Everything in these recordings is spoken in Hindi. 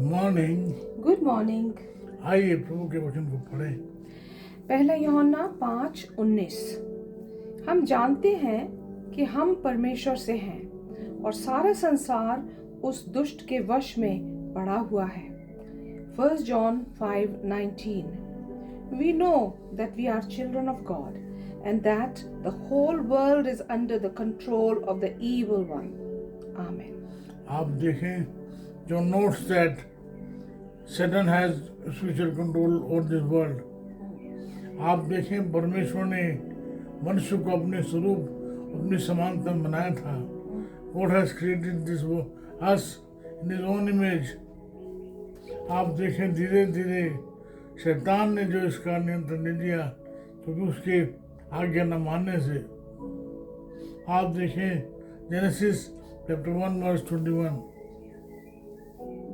मॉर्निंग। Good morning. आइए प्रभु के वचन को पढ़ें। पहला यूहन्ना 5:19। हम जानते हैं कि हम परमेश्वर से हैं और सारा संसार उस दुष्ट के वश में पड़ा हुआ है। 1 John 5:19। We know that we are children of God and that the whole world is under the control of the evil one. Amen. आप देखें जो notes that Satan has spiritual control over this world. आप देखें परमेश्वर ने मनुष्य को अपने स्वरूप अपनी समानता में बनाया था। God has created this us in His own image. आप देखें धीरे धीरे शैतान ने जो इसका नियंत्रण ले लिया क्योंकि उसके आज्ञा न मानने से। आप देखें genesis chapter 1 verse 21।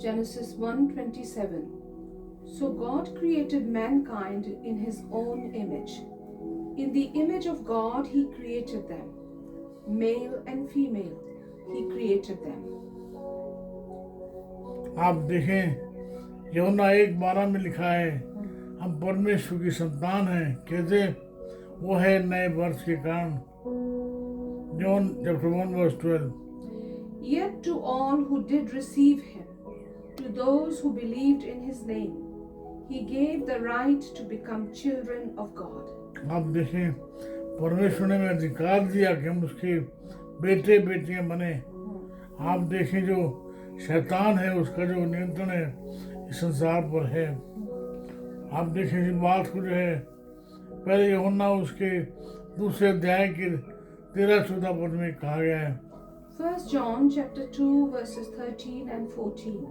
Genesis 1:27. So God created mankind in His own image. In the image of God He created them. Male and female He created them. आप देखें यूहन्ना 1:12 में लिखा है हम परमेश्वर की संतान हैं। कैसे? वो है नए वर्ष के कारण। John chapter 1 verse 12। Yet to all who did receive Him, to those who believed in His name, He gave the right to become children of God. आप देखें परमेश्वर ने हमें अधिकार दिया कि हम उसके बेटे बेटियां बने। आप देखें जो शैतान है उसका जो नियंत्रण है इस संसार पर है। आप देखें इस बात को जो है पहले यूहन्ना उसके दूसरे अध्याय के 13-14 पद में कहा गया है। 1 John chapter 2 verses 13 and 14.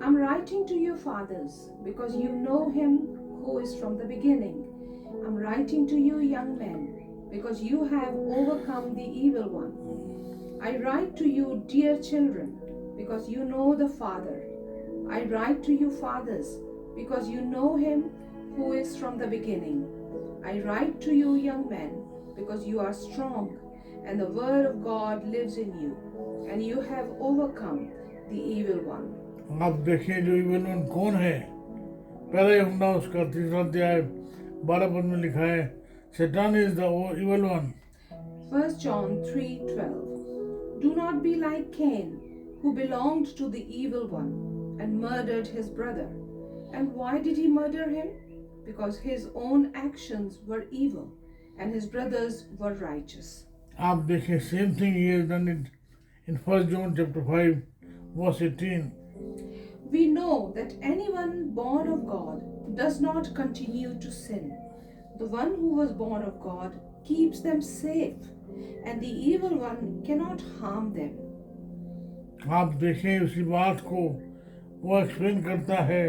I'm writing to you fathers because you know him who is from the beginning. I'm writing to you young men because you have overcome the evil one. I write to you dear children because you know the Father. I write to you fathers because you know him who is from the beginning. I write to you young men because you are strong and the word of God lives in you and you have overcome the evil one. आप देखें जो इविल वन कौन है। पहले यूहन्ना उसका 3 अध्याय 12 पद में लिखा है शैतान is the evil one. 1 John 3:12. Do not be like Cain, who belonged to the evil one and murdered his brother. And why did he murder him? Because his own actions were evil and his brothers were righteous. आप देखें same thing he has done it in 1 John chapter 5 verse 18। We know that anyone born of God does not continue to sin. The one who was born of God keeps them safe, and the evil one cannot harm them. आप देखें उसी बात को वो एक्सप्लेन करता है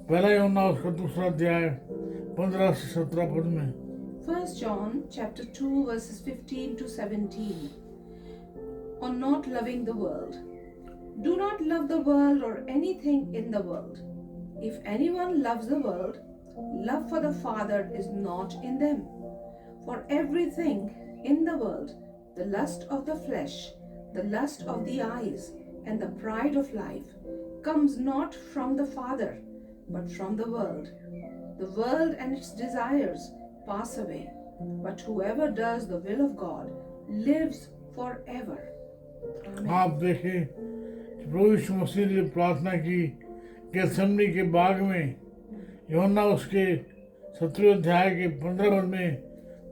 पहला यूहन्ना उसका दूसरा अध्याय 15 से 17 पद में। 1 John chapter 2 verses 15 to 17. On not loving the world. Do not love the world or anything in the world. If anyone loves the world, love for the Father is not in them. For everything in the world, the lust of the flesh, the lust of the eyes, and the pride of life, comes not from the Father, but from the world. The world and its desires pass away, but whoever does the will of God lives forever. Amen. आप देखें प्रभु यीशु मसीह ने प्रार्थना की गेथसेमनी के बाग में यूहन्ना उसके 17 अध्याय के 15 पद में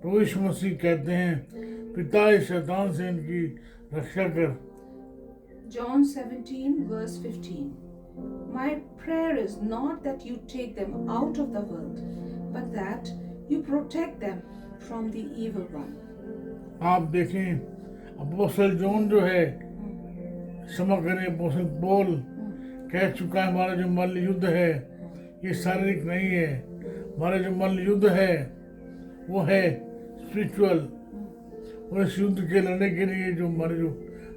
प्रभु यीशु मसीह कहते हैं पिता इस शैतान से इनकी रक्षा कर। John 17 verse 15. My prayer is not that you take them out of the world, but that you protect them from the evil one. आप देखें अपोस्तल जॉन जो है क्षमा करें अपोस्तल पौल कह चुका है हमारा जो मल्ल युद्ध है ये शारीरिक नहीं है। हमारा जो मल्ल युद्ध है वो है स्पिरिचुअल। और इस युद्ध के लड़ने के लिए जो हमारे जो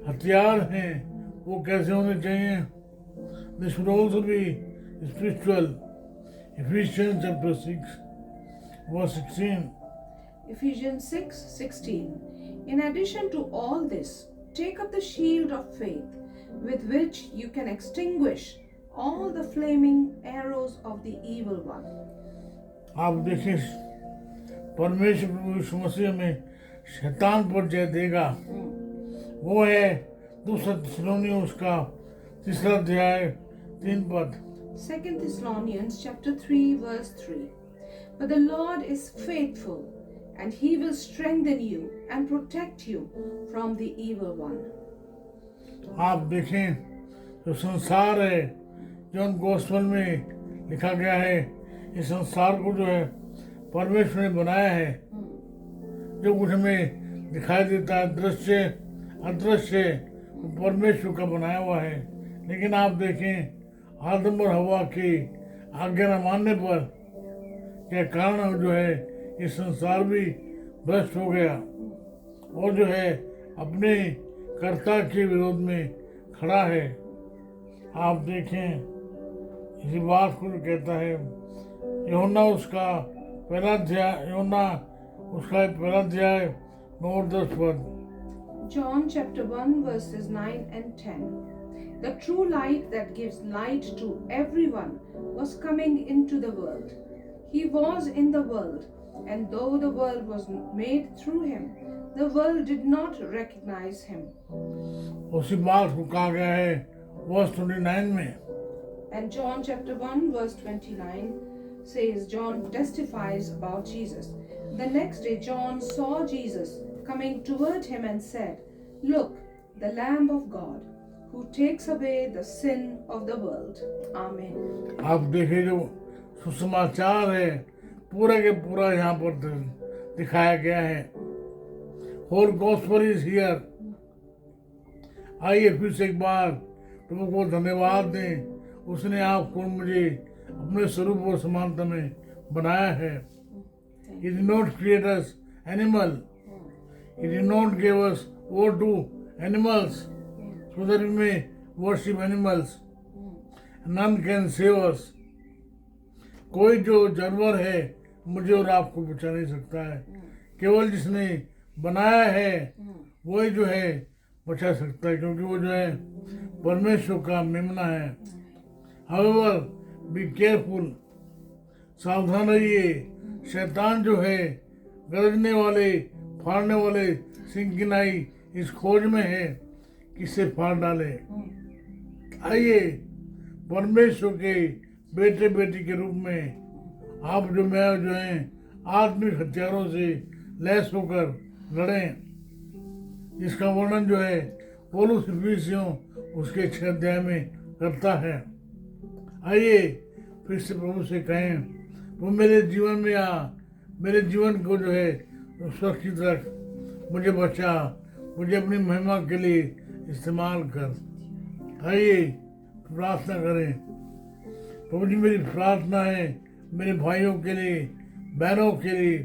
हथियार हैं वो कैसे होने चाहिए? This should also be spiritual. Ephesians chapter 6 verse 16. Ephesians 6:16. In addition to all this, take up the shield of faith, with which you can extinguish all the flaming arrows of the evil one. आप देखिए परमेश्वर प्रभु यीशु मसीह में शैतान पर जय देगा। वो है दूसरा थिस्सलुनीकियों उसका 3 अध्याय 3 पद। 2 Thessalonians chapter 3 verse 3. But the Lord is faithful, and he will strengthen you and protect you from the evil one. आप देखें जो संसार है जो उन गोस्पल में लिखा गया है, इस संसार को जो है परमेश्वर ने बनाया है। जो कुछ हमें दिखाई देता है दृश्य अदृश्य वो परमेश्वर का बनाया हुआ है। लेकिन आप देखें आदम और हवा की आज्ञा न मानने पर के कारण जो है ये संसार भी भ्रष्ट हो गया और जो है अपने कर्ता के विरोध में खड़ा है। आप देखें इसी बात को जो कहता है यूहन्ना उसका पहला अध्याय 9 और 10 पद। John chapter 1 verses 9 and 10. The true light that gives light to everyone was coming into the world. He was in the world, and though the world was made through him, the world did not recognize him. उसी बात को कहा गया है वर्स 29 में। And John chapter 1 verse 29 says, John testifies about Jesus. The next day John saw Jesus coming toward him and said, Look, the Lamb of God, who takes away the sin of the world. Amen. आप देखिए जो सुसमाचार है पूरा के पूरा यहाँ पर दिखाया गया है। Whole gospel is here. आइए फिर से एक बार प्रभु को धन्यवाद दें। उसने आपको मुझे अपने स्वरूप और समानता में बनाया है। He did not create us animal. He did not give us over to animals so that we may worship animals. None can save us. कोई जो जानवर है मुझे और आपको बचा नहीं सकता है। केवल जिसने बनाया है वही जो है बचा सकता है, क्योंकि वो जो है परमेश्वर का मेमना है। However, be careful. सावधान रहिए। शैतान जो है गरजने वाले फाड़ने वाले सिंह की नाई इस खोज में है किसे फाड़ डाले। आइए परमेश्वर के बेटे बेटी के रूप में आप जो मैं जो हैं आत्मिक हथियारों से लैस होकर लड़ें, जिसका वर्णन जो है पौलुस इफिसियों उसके 6 अध्याय में करता है। आइए फिर से प्रभु से कहें, वो मेरे जीवन में आ, मेरे जीवन को जो है सुरक्षित रख, मुझे बचा, मुझे अपनी महिमा के लिए इस्तेमाल कर। आइए प्रार्थना करें। प्रभु जी मेरी प्रार्थना है मेरे भाइयों के लिए बहनों के लिए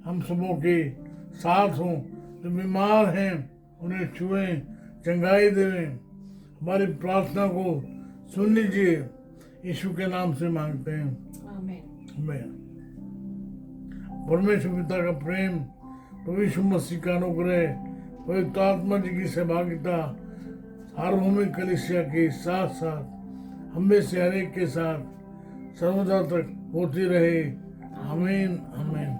हम सबों के साथ हों, जो बीमार हैं उन्हें छुएं, चंगाई देवें। हमारी प्रार्थना को सुन लीजिए, यीशु के नाम से मांगते हैं, आमीन। परमेश्वर पिता का प्रेम, प्रभु यीशु मसीह का अनुग्रह, पवित्र आत्मा जी की सहभागिता सार्वभौमिक कलीसिया के साथ साथ हमें से हर एक के साथ सर्वदा तक होती रहे। आमीन आमीन।